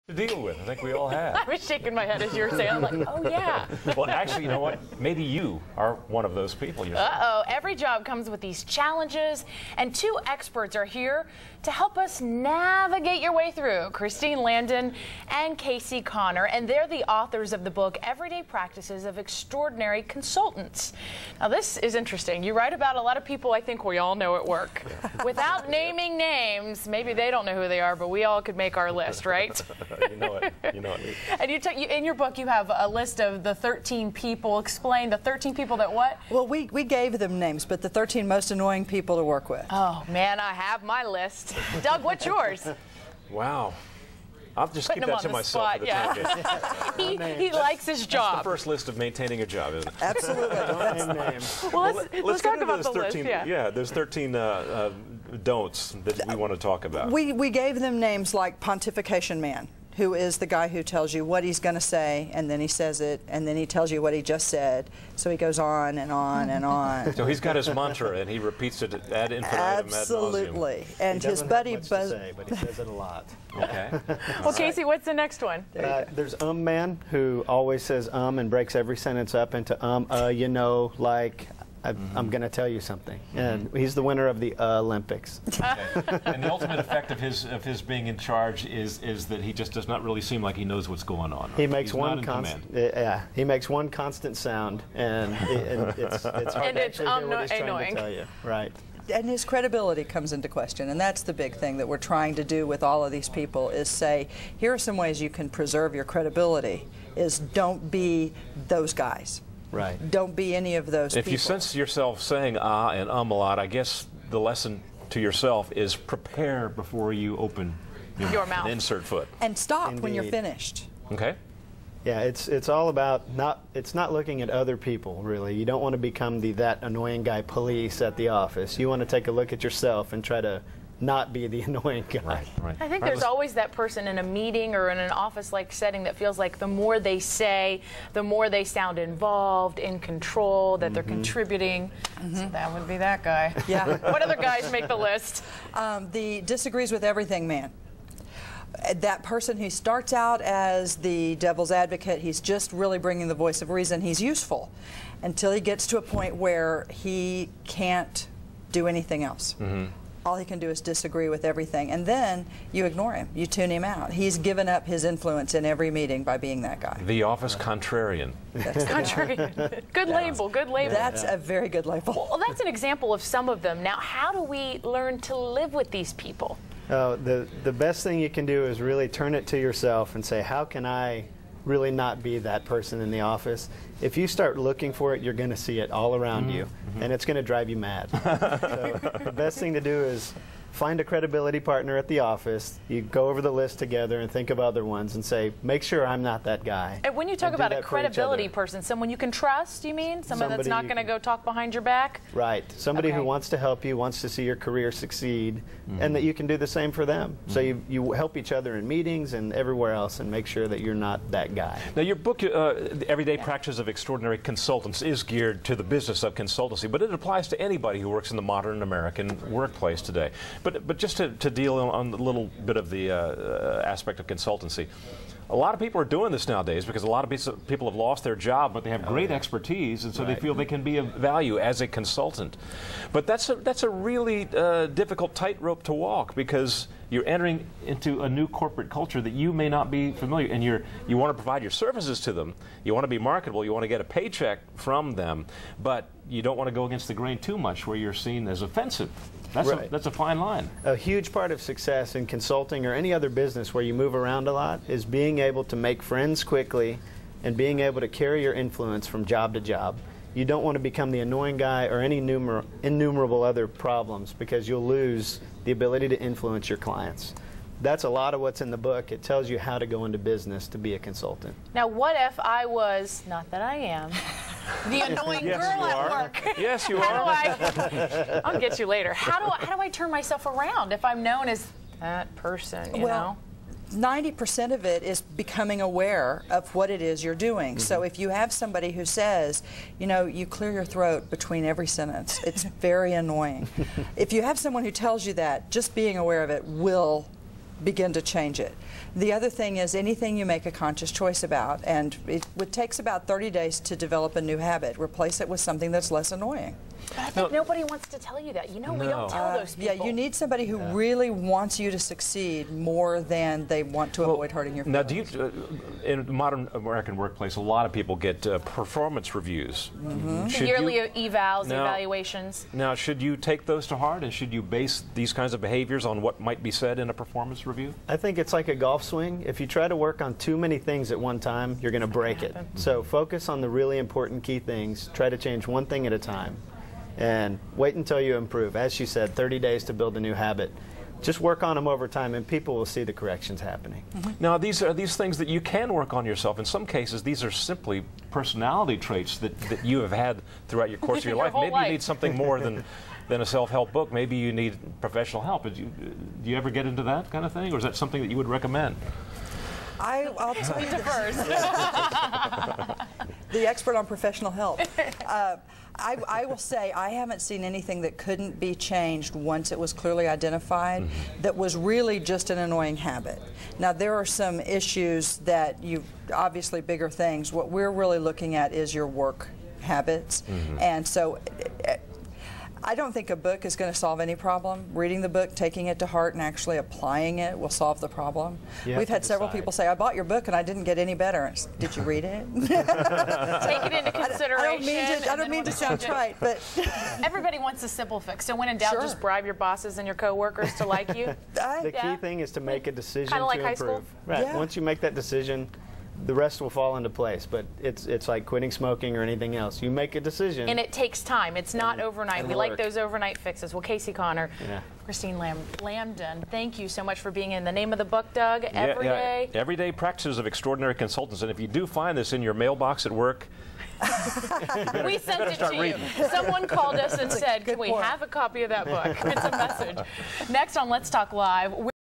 to deal with. I think we all have. I was shaking my head as you were saying, I'm like, oh yeah. Well, actually, you know what? Maybe you are one of those people. Uh-oh. Every job comes with these challenges, and two experts are here to help us navigate your way through. Christine Landon and Casey Connor, and they're the authors of the book, Everyday Practices of Extraordinary Consultants. Now, this is interesting. You write about a lot of people I think we all know at work. Without naming names, maybe they don't know who they are, but we all could make our list, right? You know it. You know it. And in your book, you have a list of the 13 people. Explain the 13 people that what? Well, we gave them names, but the 13 most annoying people to work with. Oh, man, I have my list. Doug, what's yours? Wow. I'll just keep that to myself for the time being. He likes his job. That's the first list of maintaining a job, isn't it? Absolutely. Well, let's talk about the 13, list. Yeah, there's 13 don'ts that we want to talk about. We gave them names like Pontification Man, who is the guy who tells you what he's going to say, and then he says it, and then he tells you what he just said. So he goes on and on and on. So he's got his mantra, and he repeats it ad infinitum. Absolutely. And his buddy Buzz. But he says it a lot. Okay. Well, Casey, what's the next one? There's Man, who always says and breaks every sentence up into you know, like, I'm going to tell you something. And he's the winner of the Olympics. Okay. And the ultimate effect of his being in charge is that he just does not really seem like he knows what's going on. He makes he makes one constant sound, and it's hard to actually hear what he's trying to tell you. Right. And his credibility comes into question, and that's the big thing that we're trying to do with all of these people is say, here are some ways you can preserve your credibility, is don't be those guys. Right. Don't be any of those people. If you sense yourself saying and a lot, I guess the lesson to yourself is prepare before you open your mouth. And insert foot. And stop when you're Indeed. finished. Okay. Yeah, it's all about it's not looking at other people, really. You don't want to become that annoying guy police at the office. You want to take a look at yourself and try to not be the annoying guy. Right. I think there's always that person in a meeting or in an office-like setting that feels like the more they say, the more they sound involved, in control, that they're contributing. So that would be that guy. Yeah. What other guys make the list? The disagrees with everything man. That person who starts out as the devil's advocate, he's just really bringing the voice of reason. He's useful until he gets to a point where he can't do anything else. All he can do is disagree with everything, and then you ignore him. You tune him out. He's given up his influence in every meeting by being that guy. The office contrarian. That's the Contrarian. Good label, good label. That's a very good label. Well, that's an example of some of them. Now, how do we learn to live with these people? The best thing you can do is really turn it to yourself and say, how can I really not be that person in the office? If you start looking for it, you're going to see it all around you, and it's going to drive you mad. So the best thing to do is find a credibility partner at the office. You go over the list together and think of other ones and say, make sure I'm not that guy. And when you talk about a credibility person, someone you can trust, you mean? Someone that's not going to go talk behind your back? Right. Somebody who wants to help you, wants to see your career succeed, and that you can do the same for them. So you help each other in meetings and everywhere else and make sure that you're not that guy. Now, your book, Everyday Practices of Extraordinary Consultants, is geared to the business of consultancy, but it applies to anybody who works in the modern American workplace today. But just to deal on a little bit of the aspect of consultancy, a lot of people are doing this nowadays because a lot of people have lost their job, but they have great expertise, and so they feel they can be of value as a consultant. But that's a really difficult tightrope to walk because you're entering into a new corporate culture that you may not be familiar, and you want to provide your services to them. You want to be marketable. You want to get a paycheck from them, but you don't want to go against the grain too much where you're seen as offensive. That's a fine line. A huge part of success in consulting or any other business where you move around a lot is being able to make friends quickly and being able to carry your influence from job to job. You don't want to become the annoying guy or any innumerable other problems because you'll lose the ability to influence your clients. That's a lot of what's in the book. It tells you how to go into business to be a consultant. Now, what if I was, not that I am, the annoying girl at work? Yes, you How are. do I, I'll get you later. How do I turn myself around if I'm known as that person, you know? 90% of it is becoming aware of what it is you're doing. So if you have somebody who says, you know, you clear your throat between every sentence, it's very annoying. If you have someone who tells you that, just being aware of it will begin to change it. The other thing is anything you make a conscious choice about, and it takes about 30 days to develop a new habit. Replace it with something that's less annoying. But I think nobody wants to tell you that. You know, we don't tell those people. Yeah, you need somebody who really wants you to succeed more than they want to avoid hurting your feelings. Now, do you, in the modern American workplace, a lot of people get performance reviews. Yearly evals, evaluations. Now, should you take those to heart, and should you base these kinds of behaviors on what might be said in a performance review? I think it's like a golf swing. If you try to work on too many things at one time, you're going to break it. So focus on the really important key things. Try to change one thing at a time. And wait until you improve. As you said, 30 days to build a new habit. Just work on them over time, and people will see the corrections happening. Now, these are these things that you can work on yourself. In some cases, these are simply personality traits that you have had throughout your course of your life. Maybe you need something more than a self-help book. Maybe you need professional help. Do you ever get into that kind of thing, or is that something that you would recommend? I'll tell you first. The expert on professional help. I will say I haven't seen anything that couldn't be changed once it was clearly identified that was really just an annoying habit. Now, there are some issues that obviously bigger things. What we're really looking at is your work habits. And so I don't think a book is going to solve any problem. Reading the book, taking it to heart, and actually applying it will solve the problem. We've had several people say, I bought your book and I didn't get any better. Did you read it? Take it into consideration. I don't mean to sound trite, but everybody wants a simple fix. So when in doubt, just bribe your bosses and your coworkers to like you. The key thing is to make a decision Kinda like to high improve. school? Right. Yeah. Once you make that decision, the rest will fall into place. But it's like quitting smoking or anything else. You make a decision. And it takes time. It's not overnight. We like work. those overnight fixes. Well, Casey Conner, Christine Lambden, thank you so much for being in. The name of the book, Doug, Everyday Practices of Extraordinary Consultants. And if you do find this in your mailbox at work, we sent it to you. Someone called us and said, can we have a copy of that book? It's a message. Next on Let's Talk Live.